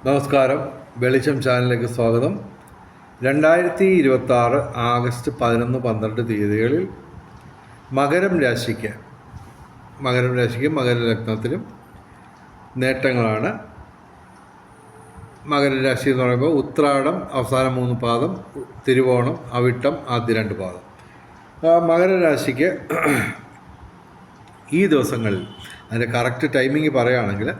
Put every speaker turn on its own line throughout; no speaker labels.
നമസ്കാരം. വെളിച്ചം ചാനലിലേക്ക് സ്വാഗതം. 2026 ആഗസ്റ്റ് 11, 12 തീയതികളിൽ മകരം രാശിക്ക് മകരലഗ്നത്തിലും നേട്ടങ്ങളാണ്. മകരരാശി എന്ന് പറയുമ്പോൾ ഉത്രാടം അവസാന 3 പാദം, തിരുവോണം, അവിട്ടം ആദ്യ 2 പാദം. മകരരാശിക്ക് ഈ ദിവസങ്ങളിൽ അതിൻ്റെ കറക്റ്റ് ടൈമിങ് പറയുകയാണെങ്കിൽ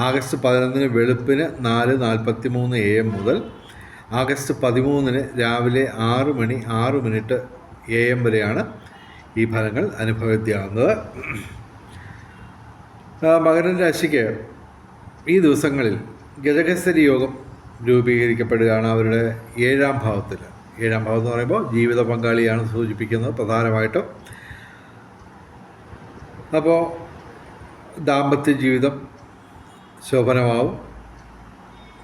ആഗസ്റ്റ് 11 വെളുപ്പിന് 4:43 AM മുതൽ ആഗസ്റ്റ് 13 രാവിലെ 6:06 AM വരെയാണ് ഈ ഫലങ്ങൾ അനുഭവവേദ്യമാകുന്നത്. മകരം രാശിക്ക് ഈ ദിവസങ്ങളിൽ ഗജകേസരി യോഗം രൂപീകരിക്കപ്പെടുകയാണ് അവരുടെ 7ാം ഭാവത്തിൽ. 7ാം ഭാവം എന്ന് പറയുമ്പോൾ ജീവിത പങ്കാളിയാണ് സൂചിപ്പിക്കുന്നത് പ്രധാനമായിട്ടും. അപ്പോൾ ദാമ്പത്യ ജീവിതം ശോഭനമാവും,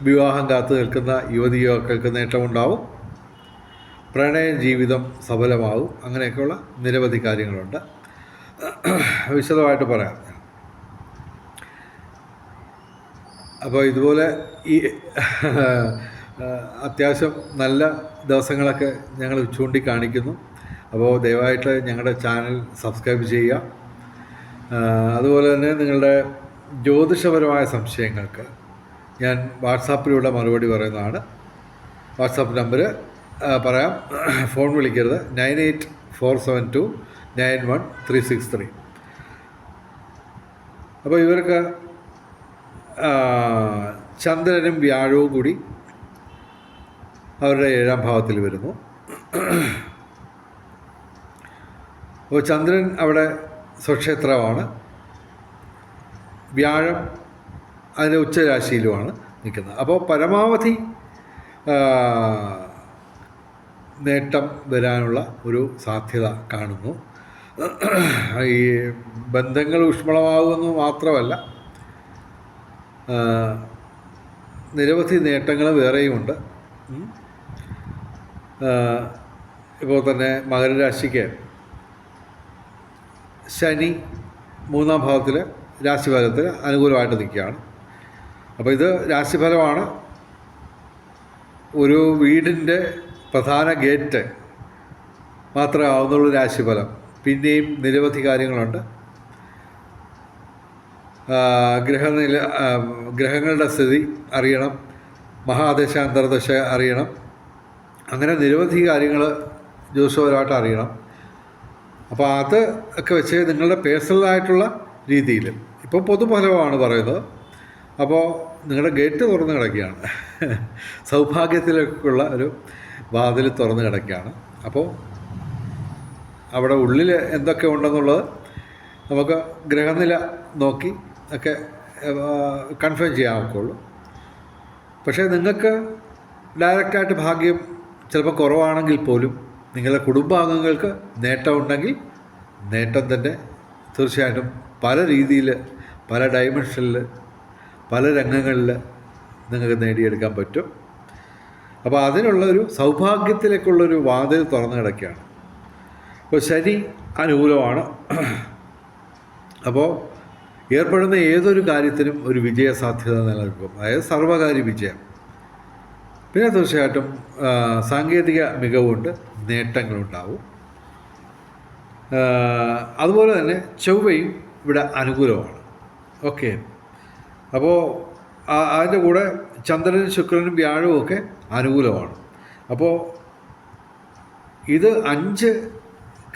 വിവാഹം കാത്തു നിൽക്കുന്ന യുവതി യുവാക്കൾക്ക് നേട്ടമുണ്ടാവും, പ്രണയ ജീവിതം സഫലമാവും. അങ്ങനെയൊക്കെയുള്ള നിരവധി കാര്യങ്ങളുണ്ട്. വിശദമായിട്ട് പറയാം. അപ്പോൾ ഇതുപോലെ ഈ അത്യാവശ്യം നല്ല ദിവസങ്ങളൊക്കെ ഞങ്ങൾ ചൂണ്ടിക്കാണിക്കുന്നു. അപ്പോൾ ദയവായിട്ട് ഞങ്ങളുടെ ചാനൽ സബ്സ്ക്രൈബ് ചെയ്യുക. അതുപോലെ തന്നെ നിങ്ങളുടെ ജ്യോതിഷപരമായ സംശയങ്ങൾക്ക് ഞാൻ വാട്സാപ്പിലൂടെ മറുപടി പറയുന്നതാണ്. വാട്സാപ്പ് നമ്പർ പറയാം, ഫോൺ വിളിക്കരുത്. 9847291363. അപ്പോൾ ഇവർക്ക് ചന്ദ്രനും വ്യാഴവും കൂടി അവരുടെ 7ാം ഭാവത്തിൽ വരുന്നു. അപ്പോൾ ചന്ദ്രൻ അവിടെ സ്വക്ഷേത്രമാണ്, വ്യാഴം അതിൻ്റെ ഉച്ചരാശിയിലുമാണ് നിൽക്കുന്നത്. അപ്പോൾ പരമാവധി നേട്ടം വരാനുള്ള ഒരു സാധ്യത കാണുന്നു. ഈ ബന്ധങ്ങൾ ഊഷ്മളമാകുമെന്ന് മാത്രമല്ല, നിരവധി നേട്ടങ്ങൾ വേറെയുമുണ്ട്. ഇപ്പോൾ തന്നെ മകരരാശിക്ക് ശനി 3ാം ഭാവത്തിൽ രാശിഫലത്തിൽ അനുകൂലമായിട്ട് നിൽക്കുകയാണ്. അപ്പോൾ ഇത് രാശിഫലമാണ്. ഒരു വീടിൻ്റെ പ്രധാന ഗേറ്റ് മാത്രമേ ആവുന്നുള്ളൂ രാശിഫലം. പിന്നെയും നിരവധി കാര്യങ്ങളുണ്ട്. ഗ്രഹങ്ങളുടെ സ്ഥിതി അറിയണം, മഹാദശ അന്തർദശ അറിയണം. അങ്ങനെ നിരവധി കാര്യങ്ങൾ ജ്യോതിഷപരമായിട്ട് അറിയണം. അപ്പോൾ അത് ഒക്കെ വെച്ച് നിങ്ങളുടെ പേഴ്സണലായിട്ടുള്ള രീതിയിൽ ഇപ്പോൾ പൊതുഫലമാണ് പറയുന്നത്. അപ്പോൾ നിങ്ങളുടെ ഗേറ്റ് തുറന്ന് കിടക്കുകയാണ്, സൗഭാഗ്യത്തിലേക്കുള്ള ഒരു വാതിൽ തുറന്ന് കിടക്കുകയാണ്. അപ്പോൾ അവിടെ ഉള്ളിൽ എന്തൊക്കെ ഉണ്ടെന്നുള്ളത് നമുക്ക് ഗ്രഹനില നോക്കി ഒക്കെ കൺഫേം ചെയ്യാൻ ഒക്കുള്ളൂ. പക്ഷേ നിങ്ങൾക്ക് ഡയറക്റ്റായിട്ട് ഭാഗ്യം ചിലപ്പോൾ കുറവാണെങ്കിൽ പോലും നിങ്ങളുടെ കുടുംബാംഗങ്ങൾക്ക് നേട്ടമുണ്ടെങ്കിൽ നേട്ടം തന്നെ തീർച്ചയായിട്ടും പല രീതിയിൽ, പല ഡയമെൻഷനിൽ, പല രംഗങ്ങളിൽ നിങ്ങൾക്ക് നേടിയെടുക്കാൻ പറ്റും. അപ്പോൾ അതിനുള്ളൊരു സൗഭാഗ്യത്തിലേക്കുള്ളൊരു വാതിൽ തുറന്നു കിടക്കുകയാണ്. അപ്പോൾ ശനി അനുകൂലമാണ്. അപ്പോൾ ഏർപ്പെടുന്ന ഏതൊരു കാര്യത്തിനും ഒരു വിജയ സാധ്യത നിലനിൽക്കും, അതായത് സർവകാര്യ വിജയം. പിന്നെ തീർച്ചയായിട്ടും സാങ്കേതിക മികവുണ്ട്, നേട്ടങ്ങളുണ്ടാവും. അതുപോലെ തന്നെ ചൊവ്വയും ഇവിടെ അനുകൂലമാണ്. ഓക്കെ. അപ്പോൾ അതിൻ്റെ കൂടെ ചന്ദ്രനും ശുക്രനും വ്യാഴവും ഒക്കെ അനുകൂലമാണ്. അപ്പോൾ ഇത് 5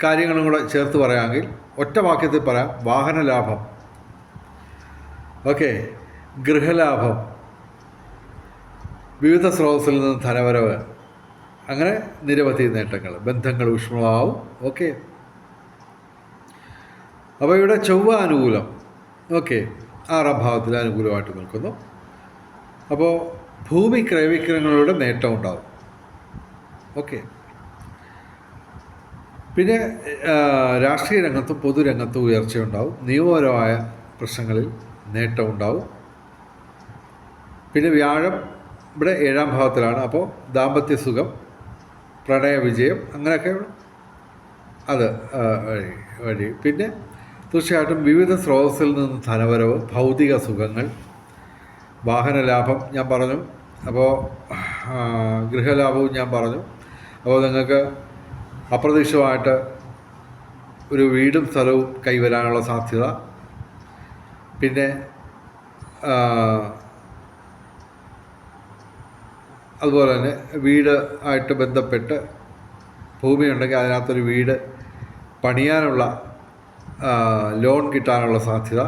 കാര്യങ്ങളും കൂടെ ചേർത്ത് പറയാമെങ്കിൽ ഒറ്റ വാക്യത്തിൽ പറയാം: വാഹന ലാഭം, ഓക്കെ, ഗൃഹലാഭം, വിവിധ സ്രോതസ്സിൽ നിന്ന് ധനവരവ്, അങ്ങനെ നിരവധി നേട്ടങ്ങൾ, ബന്ധങ്ങൾ ഊഷ്മളമാവും. ഓക്കെ. അപ്പോൾ ഇവിടെ ചൊവ്വ അനുകൂലം. ഓക്കെ. 6ാം ഭാവത്തിൽ അനുകൂലമായിട്ട് നിൽക്കുന്നു. അപ്പോൾ ഭൂമി ക്രയവിക്രയങ്ങളുടെ നേട്ടം ഉണ്ടാവും. ഓക്കെ. പിന്നെ രാഷ്ട്രീയ രംഗത്തും പൊതുരംഗത്തും ഉയർച്ചയുണ്ടാവും. നിയമപരമായ പ്രശ്നങ്ങളിൽ നേട്ടമുണ്ടാവും. പിന്നെ വ്യാഴം ഇവിടെ 7ാം ഭാവത്തിലാണ്. അപ്പോൾ ദാമ്പത്യ സുഖം, പ്രണയ വിജയം, അങ്ങനെയൊക്കെ അത് വഴി. പിന്നെ തീർച്ചയായിട്ടും വിവിധ സ്രോതസ്സിൽ നിന്ന് ധനവരവ്, ഭൗതിക സുഖങ്ങൾ, വാഹന ലാഭം ഞാൻ പറഞ്ഞു. അപ്പോൾ ഗൃഹലാഭവും ഞാൻ പറഞ്ഞു. അപ്പോൾ നിങ്ങൾക്ക് അപ്രതീക്ഷിതമായിട്ട് ഒരു വീടും സ്ഥലവും കൈവരാനുള്ള സാധ്യത. പിന്നെ അതുപോലെ തന്നെ വീട് ആയിട്ട് ബന്ധപ്പെട്ട് ഭൂമി ഉണ്ടെങ്കിൽ അതിനകത്തൊരു വീട് പണിയാനുള്ള ലോൺ കിട്ടാനുള്ള സാധ്യത.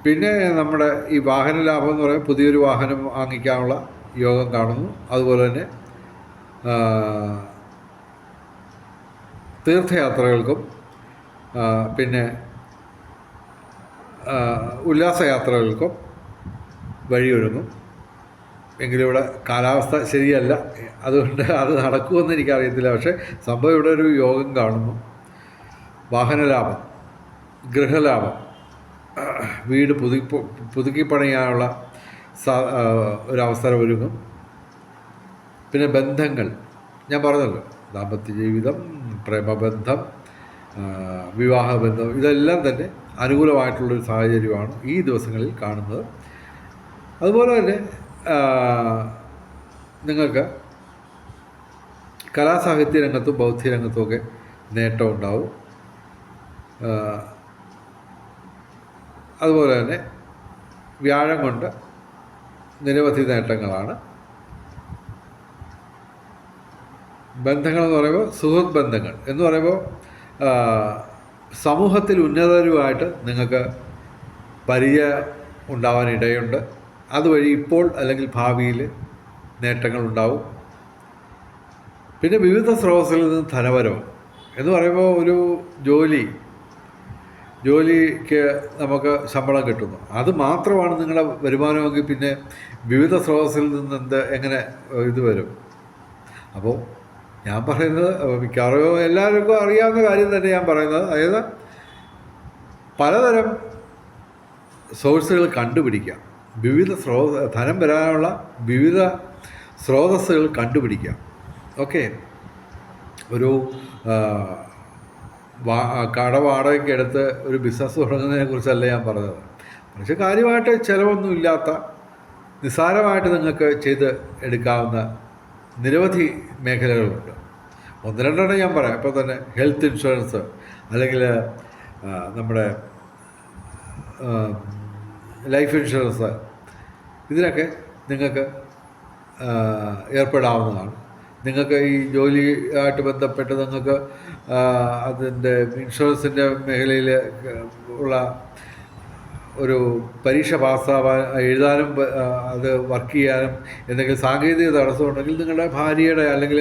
പിന്നെ നമ്മുടെ ഈ വാഹന ലാഭം എന്ന് പറയുമ്പോൾ പുതിയൊരു വാഹനം വാങ്ങിക്കാനുള്ള യോഗം കാണുന്നു. അതുപോലെ തന്നെ തീർത്ഥയാത്രകൾക്കും പിന്നെ ഉല്ലാസയാത്രകൾക്കും വഴിയൊരുങ്ങും. എങ്കിലും ഇവിടെ കാലാവസ്ഥ ശരിയല്ല, അതുകൊണ്ട് അത് നടക്കുമെന്ന് എനിക്കറിയത്തില്ല. പക്ഷേ സംഭവം ഇവിടെ ഒരു യോഗം കാണുന്നു. വാഹന ലാഭം, ഗൃഹലാഭം, വീട് പുതുക്കി പണിയാനുള്ള ഒരവസരം ഒരുങ്ങും. പിന്നെ ബന്ധങ്ങൾ ഞാൻ പറഞ്ഞല്ലോ, ദാമ്പത്യ ജീവിതം, പ്രേമബന്ധം, വിവാഹബന്ധം, ഇതെല്ലാം തന്നെ അനുകൂലമായിട്ടുള്ളൊരു സാഹചര്യമാണ് ഈ ദിവസങ്ങളിൽ കാണുന്നത്. അതുപോലെ തന്നെ നിങ്ങൾക്ക് കലാസാഹിത്യ രംഗത്തും ബൗദ്ധിക രംഗത്തുമൊക്കെ നേട്ടം ഉണ്ടാവും. അതുപോലെ തന്നെ വ്യാഴം കൊണ്ട് നിരവധി നേട്ടങ്ങളാണ്. ബന്ധങ്ങളെന്ന് പറയുമ്പോൾ സുഹൃത്ത് ബന്ധങ്ങൾ എന്ന് പറയുമ്പോൾ സമൂഹത്തിൽ ഉന്നതരുമായിട്ട് നിങ്ങൾക്ക് പരിചയം ഉണ്ടാവാനിടയുണ്ട്. അതുവഴി ഇപ്പോൾ അല്ലെങ്കിൽ ഭാവിയിൽ നേട്ടങ്ങളുണ്ടാവും. പിന്നെ വിവിധ സ്രോതസ്സിൽ നിന്ന് ധനവരവ് എന്ന് പറയുമ്പോൾ ഒരു ജോലിക്ക് നമുക്ക് ശമ്പളം കിട്ടുന്നു, അത് മാത്രമാണ് നിങ്ങളുടെ വരുമാനമെങ്കിൽ പിന്നെ വിവിധ സ്രോതസ്സിൽ നിന്ന് എങ്ങനെ ഇത് വരും? അപ്പോൾ ഞാൻ പറയുന്നത് മിക്കവാറും എല്ലാവർക്കും അറിയാവുന്ന കാര്യം തന്നെ ഞാൻ പറയുന്നത്, അതായത് പലതരം സോഴ്സുകൾ കണ്ടുപിടിക്കാം, ധനം വരാനുള്ള വിവിധ സ്രോതസ്സുകൾ കണ്ടുപിടിക്കാം. ഓക്കെ, ഒരു വാടകയ്ക്ക് എടുത്ത് ഒരു ബിസിനസ് തുടങ്ങുന്നതിനെ കുറിച്ചല്ല ഞാൻ പറഞ്ഞത്. പക്ഷേ കാര്യമായിട്ട് ചിലവൊന്നും ഇല്ലാത്ത നിസ്സാരമായിട്ട് നിങ്ങൾക്ക് ചെയ്ത് എടുക്കാവുന്ന നിരവധി മേഖലകളുണ്ട്. ഒന്ന് രണ്ടെണ്ണം ഞാൻ പറയാം. ഇപ്പോൾ തന്നെ ഹെൽത്ത് ഇൻഷുറൻസ്, അല്ലെങ്കിൽ നമ്മുടെ ലൈഫ് ഇൻഷുറൻസ്, ഇതിനൊക്കെ നിങ്ങൾക്ക് ഏർപ്പെടാവുന്നതാണ്. നിങ്ങൾക്ക് ഈ ജോലിയായിട്ട് ബന്ധപ്പെട്ട് നിങ്ങൾക്ക് അതിൻ്റെ ഇൻഷുറൻസിൻ്റെ മേഖലയിൽ ഉള്ള ഒരു പരീക്ഷ പാസ്സാവാൻ, എഴുതാനും അത് വർക്ക് ചെയ്യാനും എന്തെങ്കിലും സാങ്കേതിക തടസ്സമുണ്ടെങ്കിൽ നിങ്ങളുടെ ഭാര്യയുടെ അല്ലെങ്കിൽ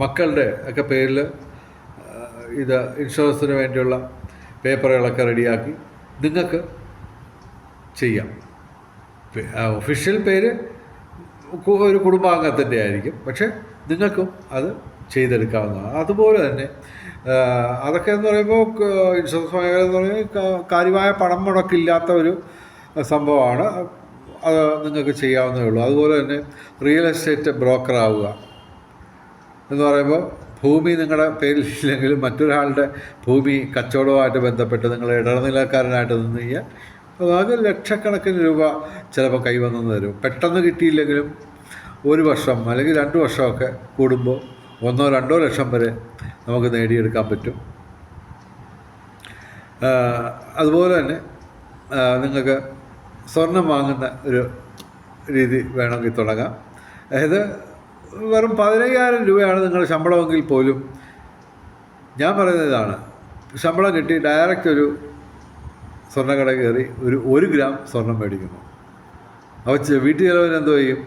മക്കളുടെ ഒക്കെ പേരിൽ ഇത് ഇൻഷുറൻസിന് വേണ്ടിയുള്ള പേപ്പറുകളൊക്കെ റെഡിയാക്കി നിങ്ങൾക്ക് ചെയ്യാം. ഒഫീഷ്യൽ പേര് ഒരു കുടുംബാംഗത്തിൻ്റെ ആയിരിക്കും, പക്ഷേ നിങ്ങൾക്കും അത് ചെയ്തെടുക്കാവുന്നതാണ്. അതുപോലെ തന്നെ അതൊക്കെ എന്ന് പറയുമ്പോൾ ഇൻഷുറൻസ് മേഖല എന്ന് പറയുമ്പോൾ കാര്യമായ പണം മുടക്കില്ലാത്ത ഒരു സംഭവമാണ്. അത് നിങ്ങൾക്ക് ചെയ്യാവുന്നതേ ഉള്ളൂ. അതുപോലെ തന്നെ റിയൽ എസ്റ്റേറ്റ് ബ്രോക്കർ ആവുക എന്ന് പറയുമ്പോൾ ഭൂമി നിങ്ങളുടെ പേരിലില്ലെങ്കിലും മറ്റൊരാളുടെ ഭൂമി കച്ചവടവുമായിട്ട് ബന്ധപ്പെട്ട് നിങ്ങൾ ഇടനിലക്കാരനായിട്ട് നിന്ന് കഴിഞ്ഞാൽ അത് ലക്ഷക്കണക്കിന് രൂപ ചിലപ്പോൾ കൈവന്നു തരും. പെട്ടെന്ന് കിട്ടിയില്ലെങ്കിലും 1 വർഷം അല്ലെങ്കിൽ 2 വർഷമൊക്കെ കൂടുമ്പോൾ 1-2 ലക്ഷം വരെ നമുക്ക് നേടിയെടുക്കാൻ പറ്റും. അതുപോലെ തന്നെ നിങ്ങൾക്ക് സ്വർണം വാങ്ങുന്ന ഒരു രീതി വേണമെങ്കിൽ തുടങ്ങാം. അതായത് വെറും 15,000 രൂപയാണ് നിങ്ങളുടെ ശമ്പളമെങ്കിൽ പോലും ഞാൻ പറയുന്നത് ഇതാണ്, ശമ്പളം കിട്ടി ഡയറക്റ്റ് ഒരു സ്വർണ്ണക്കട കയറി 1 ഗ്രാം സ്വർണം മേടിക്കുന്നു. അപ്പോൾ വീട്ടു ചിലവിന് എന്തോ ചെയ്യും?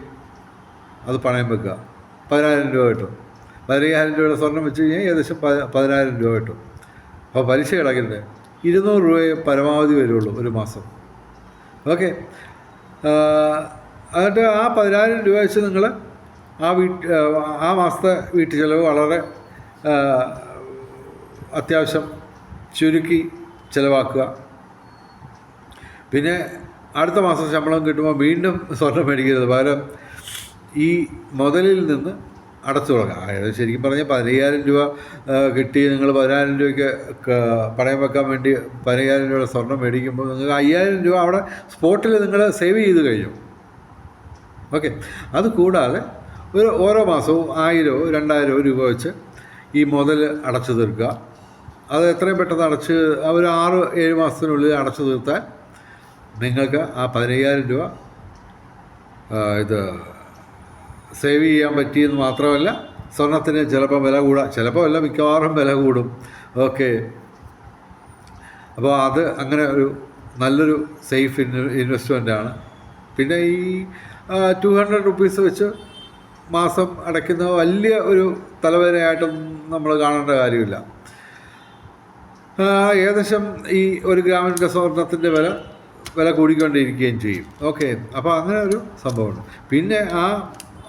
അത് പണയം വെക്കുക, 10,000 രൂപ കിട്ടും. 15,000 രൂപയുടെ സ്വർണം വെച്ച് കഴിഞ്ഞാൽ ഏകദേശം 10,000 രൂപ കിട്ടും. അപ്പോൾ പലിശ കിടക്കില്ലേ, 200 രൂപയെ പരമാവധി വരുള്ളൂ ഒരു മാസം. ഓക്കെ, എന്നിട്ട് ആ 10,000 രൂപ വെച്ച് നിങ്ങൾ ആ മാസത്തെ വീട്ടു ചിലവ് വളരെ അത്യാവശ്യം ചുരുക്കി ചിലവാക്കുക. പിന്നെ അടുത്ത മാസം ശമ്പളം കിട്ടുമ്പോൾ വീണ്ടും സ്വർണം മേടിക്കരുത്. പകരം ഈ മുതലിൽ നിന്ന് അടച്ചു തുടങ്ങാം. അതായത് ശരിക്കും പറഞ്ഞാൽ 15,000 രൂപ കിട്ടി നിങ്ങൾ 10,000 രൂപയ്ക്ക് പണയം വെക്കാൻ വേണ്ടി 15,000 രൂപയുടെ സ്വർണം മേടിക്കുമ്പോൾ നിങ്ങൾക്ക് 5,000 രൂപ അവിടെ സ്പോട്ടിൽ നിങ്ങൾ സേവ് ചെയ്ത് കഴിഞ്ഞു. ഓക്കെ. അത് കൂടാതെ ഓരോ മാസവും 1,000 2,000 രൂപ വെച്ച് ഈ മുതൽ അടച്ചു തീർക്കുക. അത് എത്രയും പെട്ടെന്ന് അടച്ച് ഒരു 6-7 മാസത്തിനുള്ളിൽ അടച്ചു തീർത്താൽ നിങ്ങൾക്ക് ആ 15,000 രൂപ ഇത് സേവ് ചെയ്യാൻ പറ്റിയെന്ന് മാത്രമല്ല, സ്വർണത്തിന് ചിലപ്പോൾ വില കൂടാം, ചിലപ്പോൾ അല്ല മിക്കവാറും വില കൂടും. ഓക്കെ. അപ്പോൾ അത് അങ്ങനെ ഒരു നല്ലൊരു സേഫ് ഇൻവെസ്റ്റ്മെൻറ്റാണ്. പിന്നെ ഈ 200 റുപ്പീസ് വെച്ച് മാസം അടയ്ക്കുന്ന വലിയ ഒരു തലവേദനയായിട്ടൊന്നും നമ്മൾ കാണേണ്ട കാര്യമില്ല. ഏകദേശം ഈ 1 ഗ്രാമിൻ്റെ സ്വർണത്തിൻ്റെ വില കൂടിക്കൊണ്ടിരിക്കുകയും ചെയ്യും. ഓക്കെ. അപ്പോൾ അങ്ങനെ ഒരു സംഭവമുണ്ട്. പിന്നെ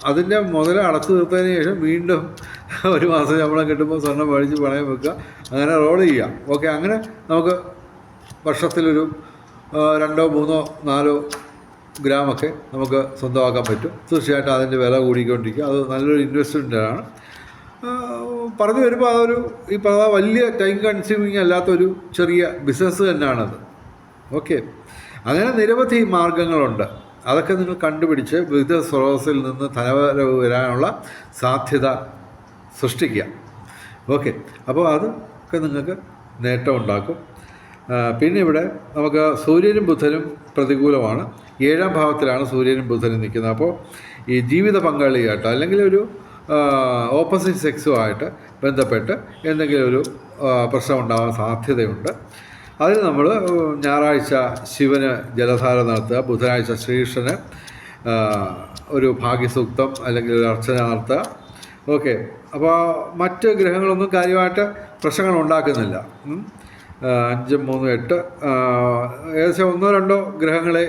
അതിൻ്റെ മുതൽ അടച്ചു തീർത്തതിന് ശേഷം വീണ്ടും 1 മാസം ശമ്പളം കിട്ടുമ്പോൾ സ്വർണ്ണം മേടിച്ച് പണയം വെക്കുക, അങ്ങനെ റോൾ ചെയ്യാം. ഓക്കെ. അങ്ങനെ നമുക്ക് വർഷത്തിലൊരു 2, 3, 4 ഗ്രാമൊക്കെ നമുക്ക് സ്വന്തമാക്കാൻ പറ്റും. തീർച്ചയായിട്ടും അതിൻ്റെ വില കൂടിക്കൊണ്ടിരിക്കുക. അത് നല്ലൊരു ഇൻവെസ്റ്റ്മെൻറ്റാണ്. പറഞ്ഞു വരുമ്പോൾ അതൊരു ഈ പറഞ്ഞ വലിയ ടൈം കൺസ്യൂമിങ് അല്ലാത്തൊരു ചെറിയ ബിസിനസ് തന്നെയാണത്. ഓക്കെ. അങ്ങനെ നിരവധി മാർഗങ്ങളുണ്ട്. അതൊക്കെ നിങ്ങൾ കണ്ടുപിടിച്ച് വിവിധ സ്രോതസ്സിൽ നിന്ന് ധനവരവ് വരാനുള്ള സാധ്യത സൃഷ്ടിക്കുക. ഓക്കെ. അപ്പോൾ അതൊക്കെ നിങ്ങൾക്ക് നേട്ടമുണ്ടാക്കും. പിന്നെ ഇവിടെ നമുക്ക് സൂര്യനും ബുധനും പ്രതികൂലമാണ്. 7ാം ഭാവത്തിലാണ് സൂര്യനും ബുധനും നിൽക്കുന്നത്. അപ്പോൾ ഈ ജീവിത പങ്കാളിയായിട്ട് അല്ലെങ്കിൽ ഒരു ഓപ്പോസിറ്റ് സെക്സുമായിട്ട് ബന്ധപ്പെട്ട് എന്തെങ്കിലും ഒരു പ്രശ്നം ഉണ്ടാകാൻ സാധ്യതയുണ്ട്. അതിന് നമ്മൾ ഞായറാഴ്ച ശിവന് ജലധാര നടത്തുക, ബുധനാഴ്ച ശ്രീകൃഷ്ണന് ഒരു ഭാഗ്യസൂക്തം അല്ലെങ്കിൽ ഒരു അർച്ചന നടത്തുക. ഓക്കെ. അപ്പോൾ മറ്റ് ഗ്രഹങ്ങളൊന്നും കാര്യമായിട്ട് പ്രശ്നങ്ങൾ ഉണ്ടാക്കുന്നില്ല. 5, 3, 8 ഏകദേശം 1-2 ഗ്രഹങ്ങളെ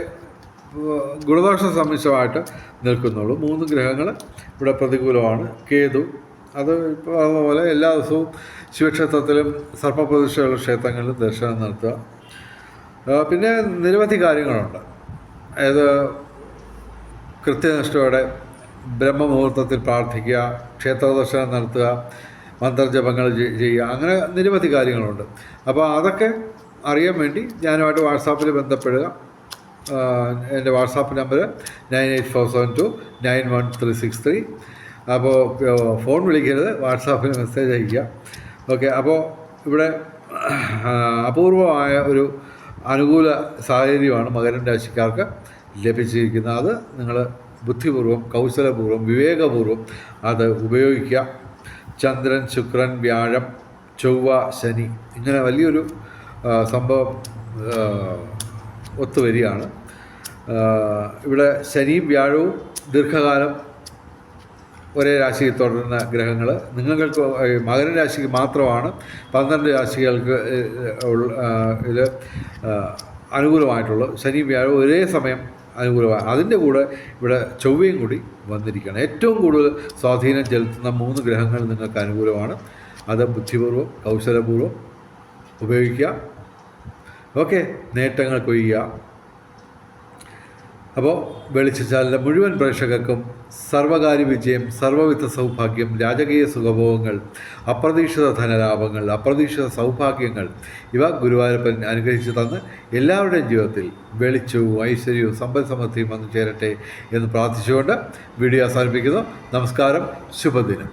ഗുണദോഷ സമ്മിശ്രമായിട്ട് നിൽക്കുന്നുള്ളൂ. 3 ഗ്രഹങ്ങൾ ഇവിടെ പ്രതികൂലമാണ്. കേതു അത് ഇപ്പോൾ അതുപോലെ എല്ലാ ദിവസവും ശിവക്ഷേത്രത്തിലും സർപ്പപ്രതിഷ്ഠയുള്ള ക്ഷേത്രങ്ങളിലും ദർശനം നടത്തുക. പിന്നെ നിരവധി കാര്യങ്ങളുണ്ട്. അതായത് കൃത്യനിഷ്ഠയോടെ ബ്രഹ്മമുഹൂർത്തത്തിൽ പ്രാർത്ഥിക്കുക, ക്ഷേത്ര ദർശനം നടത്തുക, മന്ത്രജപങ്ങൾ ചെയ്യുക, അങ്ങനെ നിരവധി കാര്യങ്ങളുണ്ട്. അപ്പോൾ അതൊക്കെ അറിയാൻ വേണ്ടി ഞാനുമായിട്ട് വാട്സാപ്പിൽ ബന്ധപ്പെടുക. എൻ്റെ വാട്സാപ്പ് നമ്പർ 9847291363. അപ്പോൾ ഫോൺ വിളിക്കരുത്, വാട്സാപ്പിൽ മെസ്സേജ് അയയ്ക്കുക. ഓക്കെ. അപ്പോൾ ഇവിടെ അപൂർവമായ ഒരു അനുകൂല സാഹചര്യമാണ് മകരം രാശിക്കാർക്ക് ലഭിച്ചിരിക്കുന്നത്. അത് നിങ്ങൾ ബുദ്ധിപൂർവ്വം, കൗശലപൂർവ്വം, വിവേകപൂർവ്വം അത് ഉപയോഗിക്കുക. ചന്ദ്രൻ, ശുക്രൻ, വ്യാഴം, ചൊവ്വ, ശനി ഇങ്ങനെ വലിയൊരു സംഭവം ഒത്തുവരികയാണ്. ഇവിടെ ശനിയും വ്യാഴവും ദീർഘകാലം ഒരേ രാശിയിൽ തുടരുന്ന ഗ്രഹങ്ങൾ. നിങ്ങൾക്ക് മകര രാശിക്ക് മാത്രമാണ് 12 രാശികൾക്ക് ഇത് അനുകൂലമായിട്ടുള്ളത്. ശനി വ്യാഴവും ഒരേ സമയം അനുകൂലമാണ്. അതിൻ്റെ കൂടെ ഇവിടെ ചൊവ്വയും കൂടി വന്നിരിക്കുകയാണ്. ഏറ്റവും കൂടുതൽ സ്വാധീനം ചെലുത്തുന്ന 3 ഗ്രഹങ്ങൾ നിങ്ങൾക്ക് അനുകൂലമാണ്. അത് ബുദ്ധിപൂർവ്വം, കൗശലപൂർവ്വം ഉപയോഗിക്കുക. ഓക്കെ. നേട്ടങ്ങൾ കൊയ്യുക. അപ്പോൾ വെളിച്ചച്ചാലിൻ്റെ മുഴുവൻ പ്രേക്ഷകർക്കും സർവകാര്യ വിജയം, സർവവിധ സൗഭാഗ്യം, രാജകീയ സുഖഭോഗങ്ങൾ, അപ്രതീക്ഷിത ധനലാഭങ്ങൾ, അപ്രതീക്ഷിത സൗഭാഗ്യങ്ങൾ ഇവ ഗുരുവായൂരപ്പൻ അനുഗ്രഹിച്ചു തന്ന് എല്ലാവരുടെയും ജീവിതത്തിൽ വെളിച്ചവും ഐശ്വര്യവും സമ്പൽ സമൃദ്ധിയും വന്നു ചേരട്ടെ എന്ന് പ്രാർത്ഥിച്ചുകൊണ്ട് വീഡിയോ അവസാനിപ്പിക്കുന്നു. നമസ്കാരം. ശുഭദിനം.